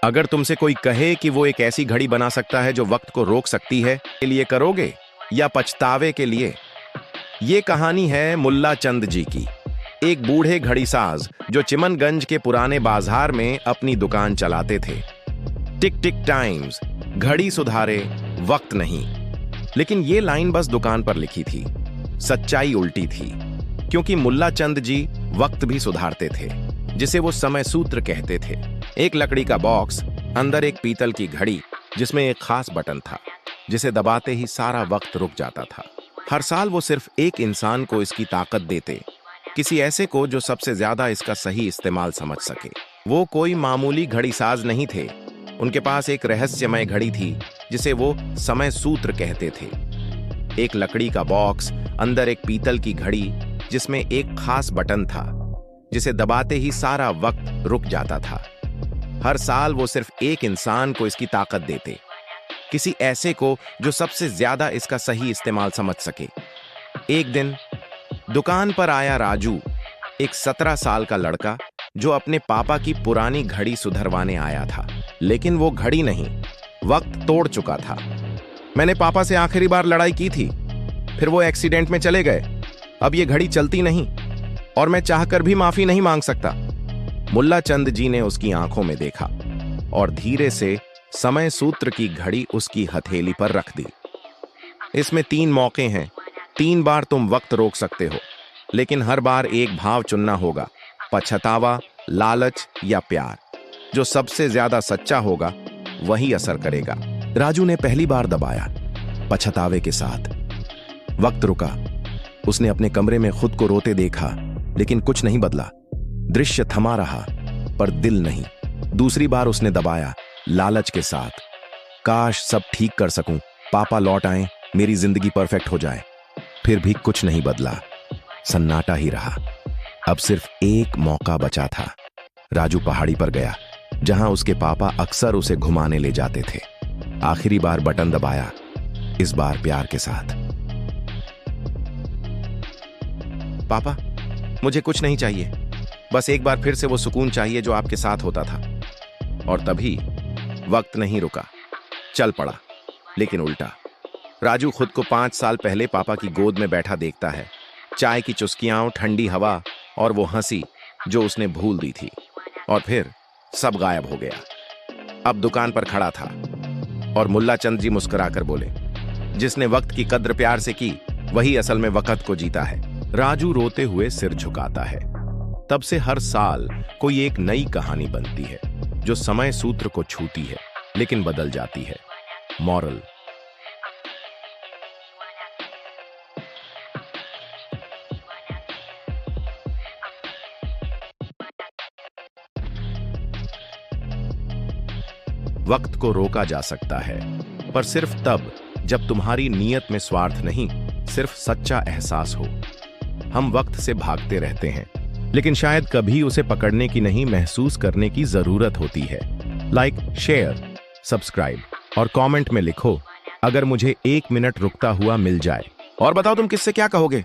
अगर तुमसे कोई कहे कि वो एक ऐसी घड़ी बना सकता है जो वक्त को रोक सकती है, के लिए करोगे या पछतावे के लिए? ये कहानी है मुल्ला चंद जी की, एक बूढ़े घड़ीसाज जो चिमनगंज के पुराने बाजार में अपनी दुकान चलाते थे। टिक टिक टाइम्स, घड़ी सुधारे वक्त नहीं। लेकिन ये लाइन बस दुकान पर लिखी थी, सच्चाई उल्टी थी। क्योंकि मुल्ला चंद जी वक्त भी सुधारते थे, जिसे वो समय सूत्र कहते थे। एक लकड़ी का बॉक्स, अंदर एक पीतल की घड़ी जिसमें एक खास बटन था, जिसे दबाते ही सारा वक्त रुक जाता था। हर साल वो सिर्फ एक इंसान को इसकी ताकत देते, किसी ऐसे को जो सबसे ज्यादा इसका सही इस्तेमाल समझ सके। वो कोई मामूली घड़ीसाज नहीं थे, उनके पास एक रहस्यमय घड़ी थी जिसे वो समय सूत्र कहते थे। एक लकड़ी का बॉक्स, अंदर एक पीतल की घड़ी जिसमें एक खास बटन था, जिसे दबाते ही सारा वक्त रुक जाता था। हर साल वो सिर्फ एक इंसान को इसकी ताकत देते, किसी ऐसे को जो सबसे ज्यादा इसका सही इस्तेमाल समझ सके। एक दिन दुकान पर आया राजू, एक 17 साल का लड़का जो अपने पापा की पुरानी घड़ी सुधरवाने आया था। लेकिन वो घड़ी नहीं, वक्त तोड़ चुका था। मैंने पापा से आखिरी बार लड़ाई की थी, फिर वो एक्सीडेंट में चले गए। अब ये घड़ी चलती नहीं और मैं चाहकर भी माफी नहीं मांग सकता। मुल्ला चंद जी ने उसकी आंखों में देखा और धीरे से समय सूत्र की घड़ी उसकी हथेली पर रख दी। इसमें 3 मौके हैं, 3 बार तुम वक्त रोक सकते हो, लेकिन हर बार एक भाव चुनना होगा, पछतावा, लालच या प्यार। जो सबसे ज्यादा सच्चा होगा वही असर करेगा। राजू ने पहली बार दबाया, पछतावे के साथ। वक्त रुका। उसने अपने कमरे में खुद को रोते देखा, लेकिन कुछ नहीं बदला। दृश्य थमा रहा, पर दिल नहीं। दूसरी बार उसने दबाया, लालच के साथ। काश सब ठीक कर सकूं, पापा लौट आए, मेरी जिंदगी परफेक्ट हो जाए। फिर भी कुछ नहीं बदला, सन्नाटा ही रहा। अब सिर्फ एक मौका बचा था। राजू पहाड़ी पर गया, जहां उसके पापा अक्सर उसे घुमाने ले जाते थे। आखिरी बार बटन दबाया, इस बार प्यार के साथ। पापा, मुझे कुछ नहीं चाहिए, बस एक बार फिर से वो सुकून चाहिए जो आपके साथ होता था। और तभी वक्त नहीं रुका, चल पड़ा, लेकिन उल्टा। राजू खुद को 5 साल पहले पापा की गोद में बैठा देखता है। चाय की चुस्कियां, ठंडी हवा और वो हंसी जो उसने भूल दी थी। और फिर सब गायब हो गया। अब दुकान पर खड़ा था और मुल्ला चंद जी मुस्कुराकर बोले, जिसने वक्त की कद्र प्यार से की, वही असल में वक्त को जीता है। राजू रोते हुए सिर झुकाता है। तब से हर साल कोई एक नई कहानी बनती है, जो समय सूत्र को छूती है, लेकिन बदल जाती है। मॉरल: वक्त को रोका जा सकता है, पर सिर्फ तब जब तुम्हारी नीयत में स्वार्थ नहीं, सिर्फ सच्चा एहसास हो। हम वक्त से भागते रहते हैं, लेकिन शायद कभी उसे पकड़ने की नहीं, महसूस करने की जरूरत होती है। लाइक, शेयर, सब्सक्राइब और कमेंट में लिखो, अगर मुझे 1 मिनट रुकता हुआ मिल जाए। और बताओ तुम किससे क्या कहोगे।